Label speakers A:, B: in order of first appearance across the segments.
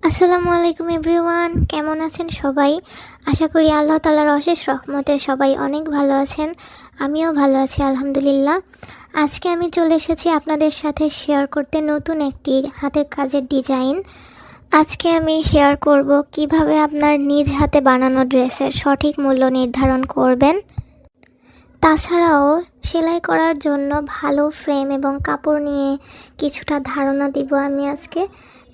A: আসসালামু আলাইকুম এভরিওয়ান, কেমন আছেন সবাই? আশা করি আল্লাহ তাআলার অশেষ রহমতে সবাই অনেক ভালো আছেন। আমিও ভালো আছি আলহামদুলিল্লাহ। আজকে আমি চলে এসেছি আপনাদের সাথে শেয়ার করতে নতুন একটি হাতের কাজের ডিজাইন। আজকে আমি শেয়ার করব কিভাবে আপনার নিজ হাতে বানানো ড্রেসের সঠিক মূল্য নির্ধারণ করবেন। তাছাড়াও সেলাই করার জন্য ভালো ফ্রেম এবং কাপড় নিয়ে কিছুটা ধারণা দিব আমি আজকে।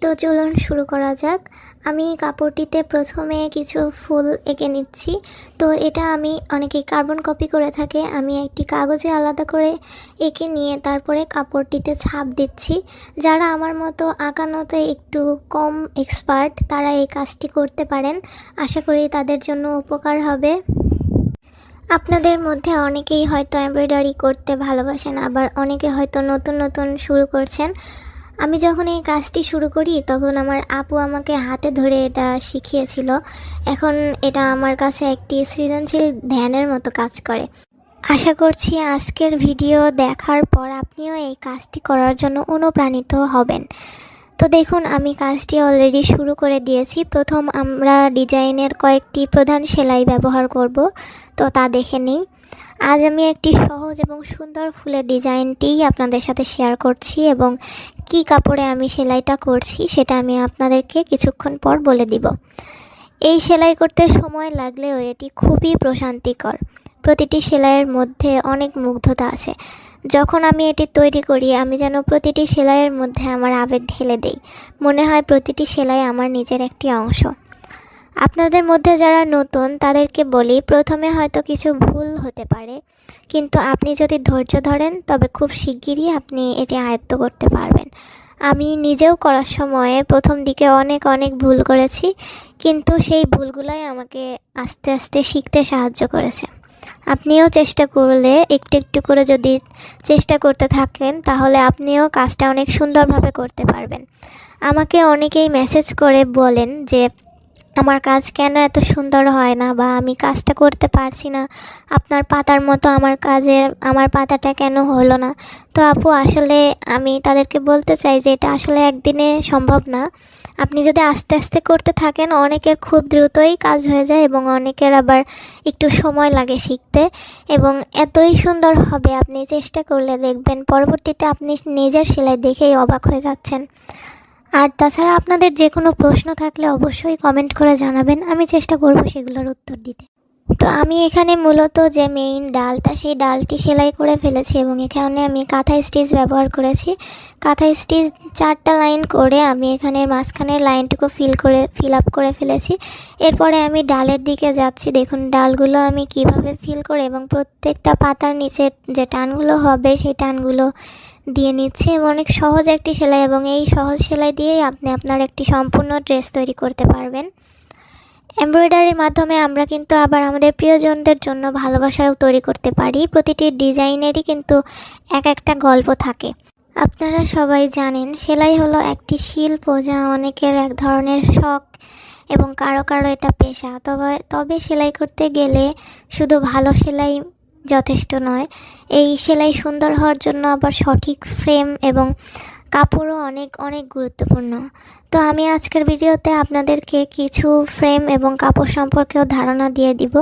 A: তো চলুন শুরু করা যাক। আমি কাপড়টিতে প্রথমে কিছু ফুল এঁকে নিচ্ছি। তো এটা আমি অনেকেই কার্বন কপি করে থাকে, আমি একটি কাগজে আলাদা করে এঁকে নিয়ে তারপরে কাপড়টিতে ছাপ দিচ্ছি। যারা আমার মতো আঁকানোতে একটু কম এক্সপার্ট তারা এই কাজটি করতে পারেন, আশা করি তাদের জন্য উপকার হবে। আপনাদের মধ্যে অনেকেই হয়তো এমব্রয়ডারি করতে ভালোবাসেন, আবার অনেকে হয়তো নতুন নতুন শুরু করছেন। আমি যখন এই কাজটি শুরু করি তখন আমার আপু আমাকে হাতে ধরে এটা শিখিয়েছিল। এখন এটা আমার কাছে একটি সৃজনশীল ধ্যানের মতো কাজ করে। আশা করছি আজকের ভিডিও দেখার পর আপনিও এই কাজটি করার জন্য অনুপ্রাণিত হবেন। তো দেখুন, আমি কাজটি অলরেডি শুরু করে দিয়েছি। প্রথম আমরা ডিজাইনের কয়েকটি প্রধান সেলাই ব্যবহার করব, তো তা দেখে নিই। আজ আমি একটি সহজ এবং সুন্দর ফুলের ডিজাইনটিই আপনাদের সাথে শেয়ার করছি, এবং কি কাপড়ে আমি সেলাইটা করছি সেটা আমি আপনাদেরকে কিছুক্ষণ পর বলে দিব। এই সেলাই করতে সময় লাগলেও এটি খুবই প্রশান্তিকর। প্রতিটি সেলাইয়ের মধ্যে অনেক মুগ্ধতা আছে। যখন আমি এটি তৈরি করি আমি যেন প্রতিটি সেলাইয়ের মধ্যে আমার আবেগ ঢেলে দেই। মনে হয় প্রতিটি সেলাই আমার নিজের একটি অংশ। আপনাদের মধ্যে যারা নতুন তাদেরকে বলি, প্রথমে হয়তো কিছু ভুল হতে পারে, কিন্তু আপনি যদি ধৈর্য ধরেন তবে খুব শিগগিরই আপনি এটি আয়ত্ত করতে পারবেন। আমি নিজেও করার সময়ে প্রথম দিকে অনেক ভুল করেছি, কিন্তু সেই ভুলগুলোই আমাকে আস্তে আস্তে শিখতে সাহায্য করেছে। আপনিও চেষ্টা করলে একটু একটু করে যদি চেষ্টা করতে থাকেন তাহলে আপনিও কাজটা অনেক সুন্দরভাবে করতে পারবেন। আমাকে অনেকেই মেসেজ করে বলেন যে আমার কাজ কেন এত সুন্দর হয় না, বা আমি কাজটা করতে পারছি না, আপনার পাতার মতো আমার পাতাটা কেন হলো না। তো আপু, আসলে আমি তাদেরকে বলতে চাই যে এটা আসলে একদিনে সম্ভব না। আপনি যদি আস্তে আস্তে করতে থাকেন অনেকের খুব দ্রুতই কাজ হয়ে যায়, এবং অনেকের আবার একটু সময় লাগে শিখতে, এবং এতই সুন্দর হবে আপনি চেষ্টা করলে দেখবেন পরবর্তীতে আপনি নিজের সেলাই দেখেই অবাক হয়ে যাচ্ছেন। আর তাছাড়া আপনাদের যে কোনো প্রশ্ন থাকলে অবশ্যই কমেন্ট করে জানাবেন, আমি চেষ্টা করব সেগুলোর উত্তর দিতে। তো আমি এখানে মূলত যে মেইন ডালটা সেই ডালটি সেলাই করে ফেলেছি, এবং এখানে আমি কাঁথা স্টিচ ব্যবহার করেছি। কাঁথা স্টিচ 4টা লাইন করে আমি এখানে মাঝখানের লাইনটুকু ফিল আপ করে ফেলেছি। এরপরে আমি ডালের দিকে যাচ্ছি। দেখুন ডালগুলো আমি কিভাবে ফিল করে এবং প্রত্যেকটা পাতার নিচে যে টানগুলো হবে সেই টানগুলো দিয়ে নিচ্ছি। এবং অনেক সহজ একটি সেলাই, এবং এই সহজ সেলাই দিয়েই আপনি আপনার একটি সম্পূর্ণ ড্রেস তৈরি করতে পারবেন। এমব্রয়ডারির মাধ্যমে আমরা কিন্তু আবার আমাদের প্রিয়জনদের জন্য ভালোবাসাও তৈরি করতে পারি। প্রতিটি ডিজাইনেরই কিন্তু এক একটা গল্প থাকে। আপনারা সবাই জানেন সেলাই হলো একটি শিল্প, যা অনেকের এক ধরনের শখ এবং কারো কারো এটা পেশা। তবে সেলাই করতে গেলে শুধু ভালো সেলাই যথেষ্ট নয়, এই সেলাই সুন্দর হওয়ার জন্য আবার সঠিক ফ্রেম এবং কাপড়ও অনেক গুরুত্বপূর্ণ। তো আমি আজকের ভিডিওতে আপনাদেরকে কিছু ফ্রেম এবং কাপড় সম্পর্কেও ধারণা দিয়ে দিব।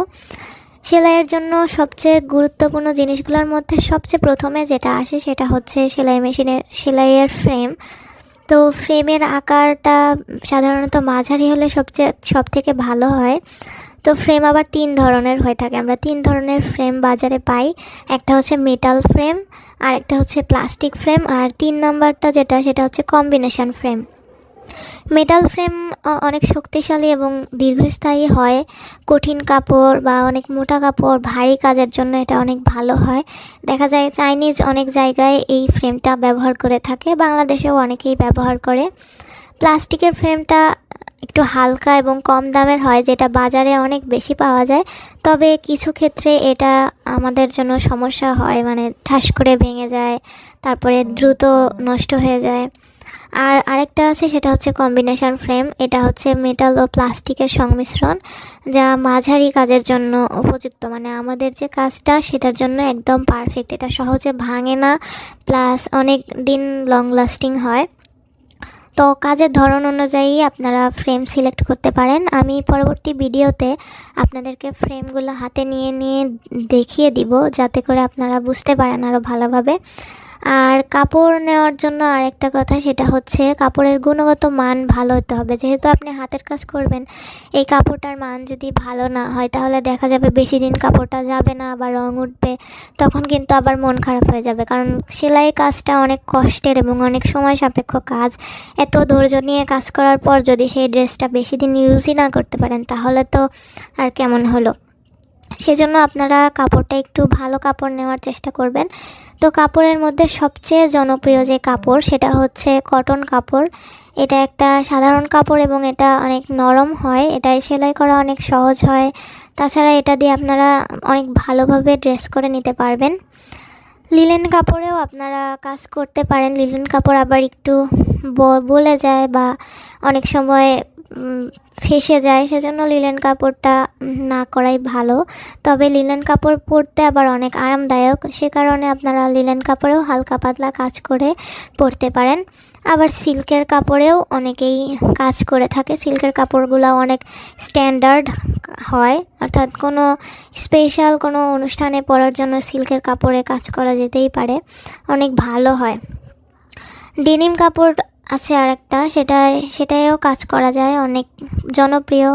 A: সেলাইয়ের জন্য সবচেয়ে গুরুত্বপূর্ণ জিনিসগুলোর মধ্যে সবচেয়ে প্রথমে যেটা আসে সেটা হচ্ছে সেলাই মেশিনের সেলাইয়ের ফ্রেম। তো ফ্রেমের আকারটা সাধারণত মাঝারি হলে সব থেকে ভালো হয়। তো ফ্রেম আবার 3 ধরনের হয়ে থাকে, আমরা 3 ধরনের ফ্রেম বাজারে পাই। একটা হচ্ছে মেটাল ফ্রেম, আর একটা হচ্ছে প্লাস্টিক ফ্রেম, আর 3 নাম্বারটা সেটা হচ্ছে কম্বিনেশন ফ্রেম। মেটাল ফ্রেম অনেক শক্তিশালী এবং দীর্ঘস্থায়ী হয়। কঠিন কাপড় বা অনেক মোটা কাপড়, ভারী কাজের জন্য এটা অনেক ভালো হয়। দেখা যায় চাইনিজ অনেক জায়গায় এই ফ্রেমটা ব্যবহার করে থাকে, বাংলাদেশেও অনেকেই ব্যবহার করে। প্লাস্টিকের ফ্রেমটা একটু হালকা এবং কম দামের হয়, যেটা বাজারে অনেক বেশি পাওয়া যায়। তবে কিছু ক্ষেত্রে এটা আমাদের জন্য সমস্যা হয়, মানে ঠাস করে ভেঙে যায়, তারপরে দ্রুত নষ্ট হয়ে যায়। আর আরেকটা আছে সেটা হচ্ছে কম্বিনেশন ফ্রেম। এটা হচ্ছে মেটাল ও প্লাস্টিকের সংমিশ্রণ, যা মাঝারি কাজের জন্য উপযুক্ত, মানে আমাদের যে কাজটা সেটার জন্য একদম পারফেক্ট। এটা সহজে ভাঙে না, প্লাস অনেক দিন লং লাস্টিং হয়। তো কাজের ধরন অনুযায়ী আপনারা ফ্রেম সিলেক্ট করতে পারেন। আমি পরবর্তী ভিডিওতে আপনাদেরকে ফ্রেমগুলো হাতে নিয়ে নিয়ে দেখিয়ে দিব, যাতে করে আপনারা বুঝতে পারেন আরও ভালোভাবে। আর কাপড় নেওয়ার জন্য আরেকটা কথা, সেটা হচ্ছে কাপড়ের গুণগত মান ভালো হতে হবে। যেহেতু আপনি হাতের কাজ করবেন, এই কাপড়টার মান যদি ভালো না হয় তাহলে দেখা যাবে বেশি দিন কাপড়টা যাবে না, আবার রং উঠবে, তখন কিন্তু আবার মন খারাপ হয়ে যাবে। কারণ সেলাই কাজটা অনেক কষ্টের এবং অনেক সময় সাপেক্ষ কাজ। এত ধৈর্য নিয়ে কাজ করার পর যদি সেই ড্রেসটা বেশি দিন ইউজই না করতে পারেন তাহলে তো আর কেমন হলো। সেজন্য আপনারা কাপড়টা একটু ভালো কাপড় নেওয়ার চেষ্টা করবেন। তো কাপড়ের মধ্যে সবচেয়ে জনপ্রিয় যে কাপড় সেটা হচ্ছে কটন কাপড়। এটা একটা সাধারণ কাপড় এবং এটা অনেক নরম হয়, এটাই সেলাই করা অনেক সহজ হয়। তাছাড়া এটা দিয়ে আপনারা অনেক ভালোভাবে ড্রেস করে নিতে পারবেন। লিনেন কাপড়েও আপনারা কাজ করতে পারেন। লিনেন কাপড় আবার একটু বলে যায় বা অনেক সময় ফেসে যায়, সেজন্য লিনেন কাপড়টা না করাই ভালো। তবে লিনেন কাপড় পরতে আবার অনেক আরামদায়ক, সে কারণে আপনারা লিনেন কাপড়েও হালকা পাতলা কাজ করে পরতে পারেন। আবার সিল্কের কাপড়েও অনেকেই কাজ করে থাকে। সিল্কের কাপড়গুলো অনেক স্ট্যান্ডার্ড হয়, অর্থাৎ কোনো স্পেশাল কোনো অনুষ্ঠানে পরার জন্য সিল্কের কাপড়ে কাজ করা যেতেই পারে, অনেক ভালো হয়। ডেনিম কাপড় আছে আরেকটা, সেটাইও কাজ করা যায়, অনেক জনপ্রিয়।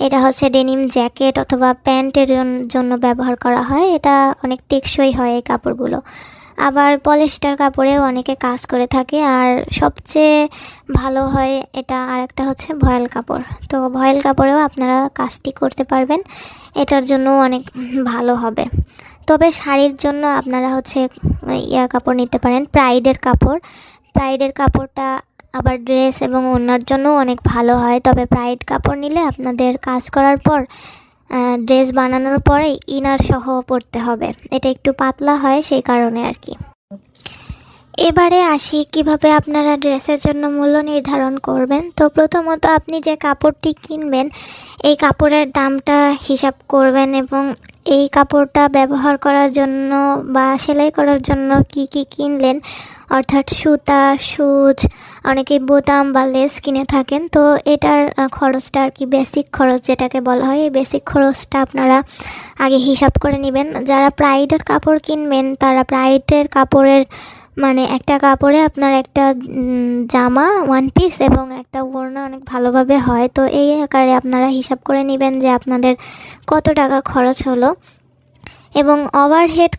A: এটা হচ্ছে ডেনিম জ্যাকেট অথবা প্যান্টের জন্য ব্যবহার করা হয়। এটা অনেক টেকসই হয় এই কাপড়গুলো। আবার পলিস্টার কাপড়েও অনেকে কাজ করে থাকে। আর সবচেয়ে ভালো হয় এটা আরেকটা হচ্ছে ভয়েল কাপড়। তো ভয়েল কাপড়েও আপনারা কাজটি করতে পারবেন, এটার জন্য অনেক ভালো হবে। তবে শাড়ির জন্য আপনারা হচ্ছে কাপড় নিতে পারেন, প্রাইডের কাপড়। প্রাইডের কাপড়টা আবার ড্রেস এবং ওড়নার জন্য অনেক ভালো হয়। তবে প্রাইড কাপড় নিলে আপনাদের কাজ করার পর ড্রেস বানানোর পরে ইনার সহ পরতে হবে, এটা একটু পাতলা হয় সেই কারণে আর কি। এবারে আসি কিভাবে আপনারা ড্রেসের জন্য মূল্য নির্ধারণ করবেন। তো প্রথমত আপনি যে কাপড়টি কিনবেন এই কাপড়ের দামটা হিসাব করবেন এবং এই কাপড়টা ব্যবহার করার জন্য বা সেলাই করার জন্য কি কি কিনলেন, অর্থাৎ সুতা, সুচ, অনেকে বোতাম বা লেস কিনে থাকেন। তো এটার খরচটা আর কি, বেসিক খরচ যেটাকে বলা হয়, এই বেসিক খরচটা আপনারা আগে হিসাব করে নেবেন। যারা প্রাইডের কাপড় কিনবেন তারা প্রাইডের কাপড়ের মানে একটা কাপড়ে আপনার একটা জামা, ওয়ান পিস এবং একটা ওড়না অনেক ভালোভাবে হয়। তো এই আকারে আপনারা হিসাব করে নেবেন যে আপনাদের কত টাকা খরচ হলো। এবং ওভারহেড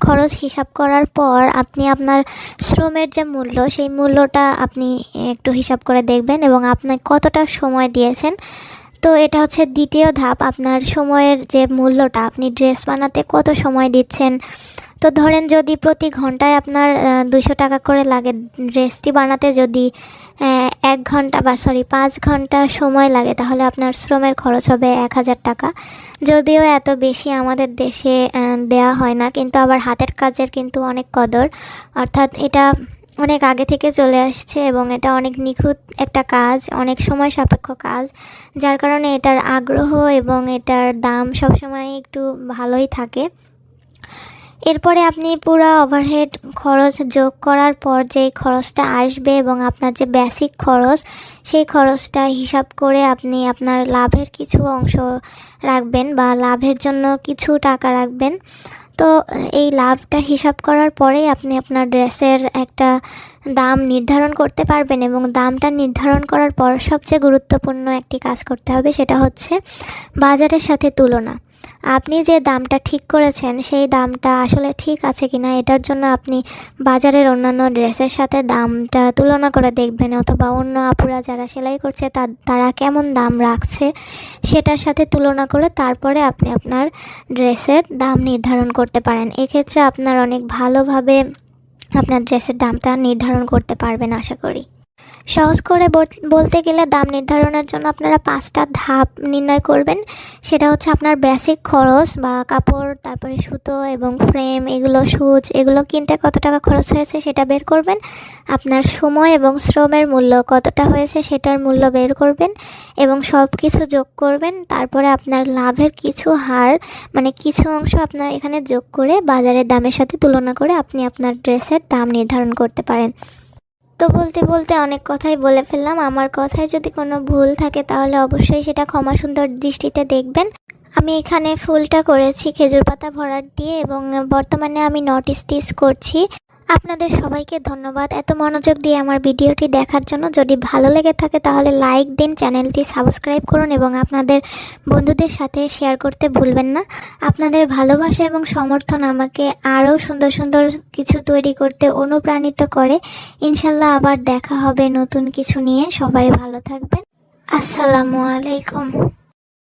A: খরচ হিসাব করার পর আপনি আপনার শ্রমের যে মূল্য সেই মূল্যটা আপনি একটু হিসাব করে দেখবেন এবং আপনি কতটা সময় দিয়েছেন। তো এটা হচ্ছে দ্বিতীয় ধাপ, আপনার সময়ের যে মূল্যটা, আপনি ড্রেস বানাতে কত সময় দিচ্ছেন। তো ধরেন যদি প্রতি ঘন্টায় আপনার 200 টাকা করে লাগে ড্রেসটি বানাতে, যদি 1 ঘন্টা বা 5 ঘন্টা সময় লাগে তাহলে আপনার শ্রমের খরচ হবে 1000 টাকা। যদিও এত বেশি আমাদের দেশে দেয়া হয় না, কিন্তু আবার হাতের কাজের কিন্তু অনেক কদর, অর্থাৎ এটা অনেক আগে থেকে চলে আসছে এবং এটা অনেক নিখুঁত একটা কাজ, অনেক সময় সাপেক্ষ কাজ, যার কারণে এটার আগ্রহ এবং এটার দাম সবসময় একটু ভালোই থাকে। এরপরে আপনি পুরো ওভারহেড খরচ যোগ করার পর যেই খরচটা আসবে এবং আপনার যে বেসিক খরচ সেই খরচটা হিসাব করে আপনি আপনার লাভের কিছু অংশ রাখবেন বা লাভের জন্য কিছু টাকা রাখবেন। তো এই লাভটা হিসাব করার পরেই আপনি আপনার ড্রেসের একটা দাম নির্ধারণ করতে পারবেন। এবং দামটা নির্ধারণ করার পর সবচেয়ে গুরুত্বপূর্ণ একটি কাজ করতে হবে, সেটা হচ্ছে বাজারের সাথে তুলনা। আপনি যে দামটা ঠিক করেছেন সেই দামটা আসলে ঠিক আছে কিনা এটার জন্য আপনি বাজারের অন্যান্য ড্রেসের সাথে দামটা তুলনা করে দেখবেন, অথবা অন্য আপুরা যারা সেলাই করছে তারা কেমন দাম রাখছে সেটার সাথে তুলনা করে তারপরে আপনি আপনার ড্রেসের দাম নির্ধারণ করতে পারেন। এক্ষেত্রে আপনার অনেক ভালোভাবে আপনার ড্রেসের দামটা নির্ধারণ করতে পারবেন আশা করি। সহজ করে বলতে গেলে দাম নির্ধারণের জন্য আপনারা 5টা ধাপ নির্ণয় করবেন। সেটা হচ্ছে আপনার বেসিক খরচ বা কাপড়, তারপরে সুতো এবং ফ্রেম, এগুলো সুচ, এগুলো কিনতে কত টাকা খরচ হয়েছে সেটা বের করবেন। আপনার সময় এবং শ্রমের মূল্য কতটা হয়েছে সেটার মূল্য বের করবেন এবং সব কিছু যোগ করবেন। তারপরে আপনার লাভের কিছু হার মানে কিছু অংশ আপনার এখানে যোগ করে বাজারের দামের সাথে তুলনা করে আপনি আপনার ড্রেসের দাম নির্ধারণ করতে পারেন। তো বলতে বলতে অনেক কথাই বলে ফেললাম। আমার কথায় যদি কোনো ভুল থাকে তাহলে অবশ্যই সেটা ক্ষমা সুন্দর দৃষ্টিতে দেখবেন। আমি এখানে ফুলটা করেছি খেজুর পাতা ভরাট দিয়ে এবং বর্তমানে আমি নট স্টিচ করছি। আপনাদের সবাইকে ধন্যবাদ এত মনোযোগ দিয়ে আমার ভিডিওটি দেখার জন্য। যদি ভালো লেগে থাকে তাহলে লাইক দিন, চ্যানেলটি সাবস্ক্রাইব করুন এবং আপনাদের বন্ধুদের সাথে শেয়ার করতে ভুলবেন না। আপনাদের ভালোবাসা এবং সমর্থন আমাকে আরও সুন্দর সুন্দর কিছু তৈরি করতে অনুপ্রাণিত করে। ইনশাল্লাহ আবার দেখা হবে নতুন কিছু নিয়ে। সবাই ভালো থাকবেন। আসসালামু আলাইকুম।